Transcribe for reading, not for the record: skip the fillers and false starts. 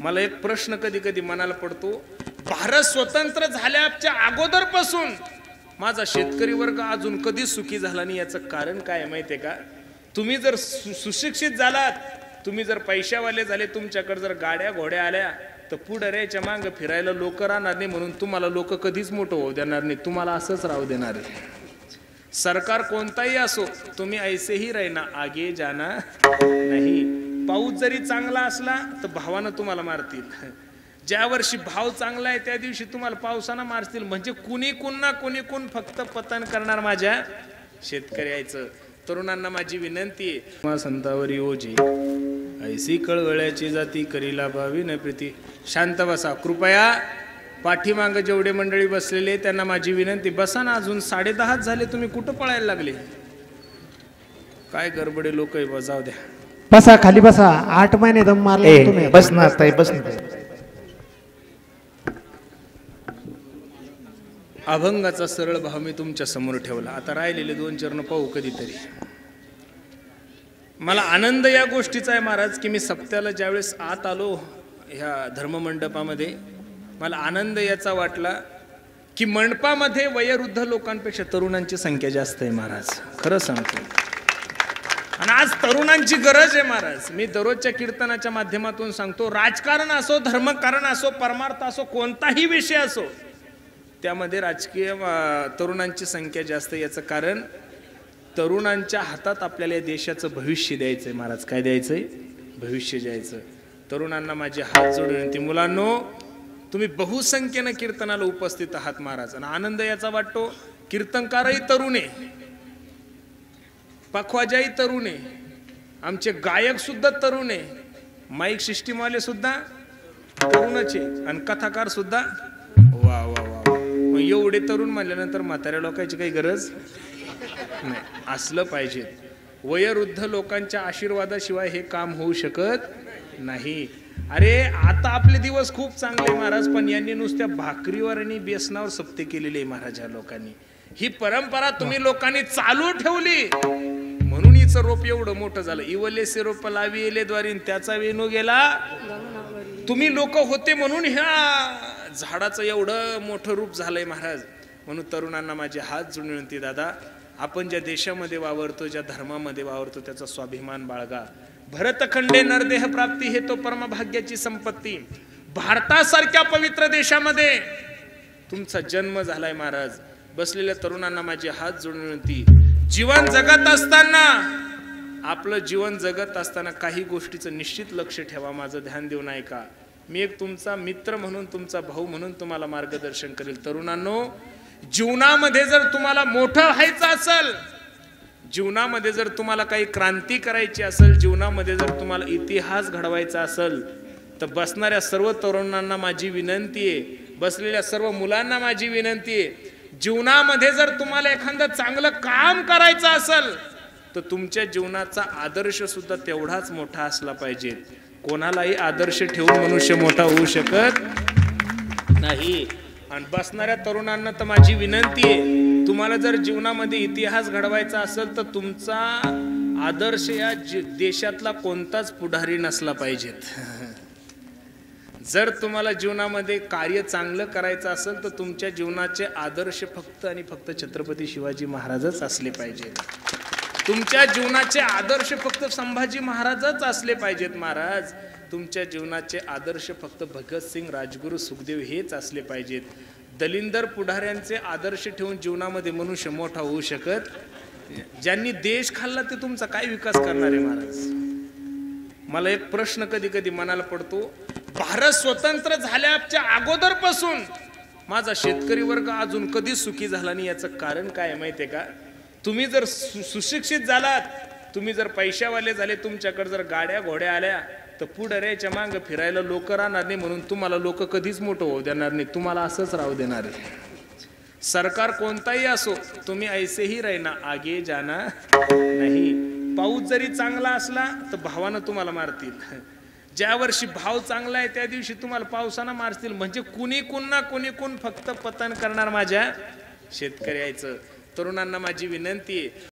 मला एक प्रश्न कधी कधी मनाला पडतो, भारत स्वतंत्र झाल्याच्या अगोदरपासून माझा शेतकरी वर्ग अजून कधी सुखी झाला नाही. याचं कारण काय आहे माहिती आहे का? तुम्ही जर सुशिक्षित झालात, तुम्ही जर पैशावाले झाले, तुमच्याकडे जर गाड्या घोड्या आल्या, तर पुढाऱ्याच्या मागे फिरायला लोक राहणार नाही, म्हणून तुम्हाला लोक कधीच मोठं होऊ देणार नाही, तुम्हाला असंच राहू देणार आहे. सरकार कोणताही असो, तुम्ही ऐसे ही रहना, आगे जाना नाही. पाऊस जरी चांगला असला तर भावानं तुम्हाला मारतील. ज्या वर्षी भाव चांगला आहे त्या दिवशी तुम्हाला पावसानं मारतील. म्हणजे कुणी कोण फक्त पतन करणार माझ्या शेतकऱ्याचं. तरुणांना माझी विनंती आहे, संतावरी ओजी ऐसी कळवळ्याची जाती करीला भावी न प्रीती. शांत बसा कृपया. पाठीमागं जेवढे मंडळी बसलेले त्यांना माझी विनंती, बसा ना. अजून 10:30 झाले, तुम्ही कुठं पळायला लागले? काय गडबडे लोक आहे, जाऊ द्या. बसा, खाली बसा. 8 महिने दम मारले तुम्ही. बस ना ताई, बस ना. अभंगाचा सरळ भाव मी तुमच्या समोर ठेवला. आता राहिलेले 2 चरण पाहू कधीतरी. मला आनंद या गोष्टीचा आहे महाराज की मी सप्त्याला ज्यावेळेस आत आलो ह्या धर्ममंडपामध्ये, मला आनंद याचा वाटला की मंडपामध्ये वयोवृद्ध लोकांपेक्षा तरुणांची संख्या जास्त आहे महाराज. खरं सांगतो. आणि आज तरुणांची गरज आहे महाराज. मी दररोजच्या कीर्तनाच्या माध्यमातून सांगतो, राजकारण असो, धर्मकारण असो, परमार्थ असो, कोणताही विषय असो, त्यामध्ये राजकीय तरुणांची संख्या जास्त. याचं कारण तरुणांच्या हातात आपल्याला या देशाचं भविष्य द्यायचंय महाराज. काय द्यायचंय? भविष्य द्यायचं. तरुणांना माझे हात जोडून विनंती, मुलांनो तुम्ही बहुसंख्येनं कीर्तनाला उपस्थित आहात महाराज. आणि आनंद याचा वाटतो, कीर्तनकारही तरुण आहे, पखवाजाही तरुण आहे, आमचे गायक सुद्धा तरुण आहे, माईक सिस्टीमवाले सुद्धा तरुणच आहे, आणि कथाकार सुद्धा. वा वा वा. मग एवढे तरुण म्हणल्यानंतर म्हाताऱ्या लोकांची काही गरज नाही. असलं पाहिजे. वयोवृद्ध लोकांच्या आशीर्वादाशिवाय हे काम होऊ शकत नाही. अरे आता आपले दिवस खूप चांगले महाराज, पण यांनी नुसत्या भाकरीवर आणि बेसनावर सप्ते केलेले आहे महाराज. या लोकांनी ही परंपरा तुम्ही लोकांनी चालू ठेवली म्हणून हिचं रोप एवढं मोठं झालं. इवलेसे रोप लावी येले द्वारी, त्याचा वेणू गेला. तुम्ही लोक होते म्हणून ह्या झाडाचं एवढं मोठं रूप झालंय महाराज. म्हणून तरुणांना माझे हात जोडून विनंती, दादा आपण ज्या देशामध्ये वावरतो, ज्या धर्मामध्ये वावरतो, त्याचा स्वाभिमान बाळगा. भरतखंडे नरदेह प्राप्ती हे तो परमभाग्याची संपत्ती. भारतासारख्या पवित्र देशामध्ये तुमचा जन्म झालाय महाराज. बसलेल्या तरुणांना माझे हात जोडून विनंती, जीवन जगत असताना, आपलं जीवन जगत असताना काही गोष्टीचं निश्चित लक्ष ठेवा. माझं ध्यान देऊन ऐका. मी एक तुमचा मित्र म्हणून, तुमचा भाऊ म्हणून तुम्हाला मार्गदर्शन करेल. तरुणांनो, जीवनामध्ये जर तुम्हाला मोठं व्हायचं असेल, जीवनामध्ये जर तुम्हाला काही क्रांती करायची असेल, जीवनामध्ये जर तुम्हाला इतिहास घडवायचा असेल, तर बसणाऱ्या सर्व तरुणांना माझी विनंती आहे, बसलेल्या सर्व मुलांना माझी विनंती आहे, जीवनामध्ये जर तुम्हाला एखादं चांगलं काम करायचं असेल तर तुमच्या जीवनाचा आदर्श सुद्धा तेवढाच मोठा असला पाहिजे. कोणालाही आदर्श ठेवून मनुष्य मोठा होऊ शकत नाही. आणि बसणाऱ्या तरुणांना तर माझी विनंती आहे, तुम्हाला जर जीवनामध्ये इतिहास घडवायचा असेल तर तुमचा आदर्श या देशातला कोणताच पुढारी नसला पाहिजेत. जर तुम्हाला जीवनामध्ये कार्य चांगलं करायचं असेल तर तुमच्या जीवनाचे आदर्श फक्त आणि फक्त छत्रपती शिवाजी महाराजच असले पाहिजेत. तुमच्या जीवनाचे आदर्श फक्त संभाजी महाराजच असले पाहिजेत महाराज. तुमच्या जीवनाचे आदर्श फक्त भगतसिंग, राजगुरू, सुखदेव हेच असले पाहिजेत. दलिंदर पुढाऱ्यांचे आदर्श ठेवून जीवनामध्ये मनुष्य मोठा होऊ शकत. ज्यांनी देश खाल्ला ते तुमचा काय विकास करणार आहे महाराज? मला एक प्रश्न कधी कधी मनाला पडतो, भारत स्वतंत्र झाल्याच्या अगोदरपासून माझा शेतकरी वर्ग अजून कधी सुखी झाला नाही. याचं कारण काय आहे माहिती आहे का? तुम्ही जर सुशिक्षित झालात, तुम्ही जर पैशावाले झाले, तुमच्याकडे जर गाड्या घोड्या आल्या, तर पुढाऱ्याच्या मागे फिरायला लोक राहणार नाही, म्हणून तुम्हाला लोक कधीच मोठं होऊ देणार नाही, तुम्हाला असंच राहू देणार आहे. सरकार कोणताही असो, तुम्ही ऐसे ही रहना, आगे जाना नाही. पाऊस जरी चांगला असला तर भावानं तुम्हाला मारतील. ज्या वर्षी भाव चांगला आहे त्या दिवशी तुम्हाला पावसानं मारतील. म्हणजे कुणी कोण फक्त पतन करणार माझ्या शेतकऱ्याचं. तरुणांना माझी विनंती आहे,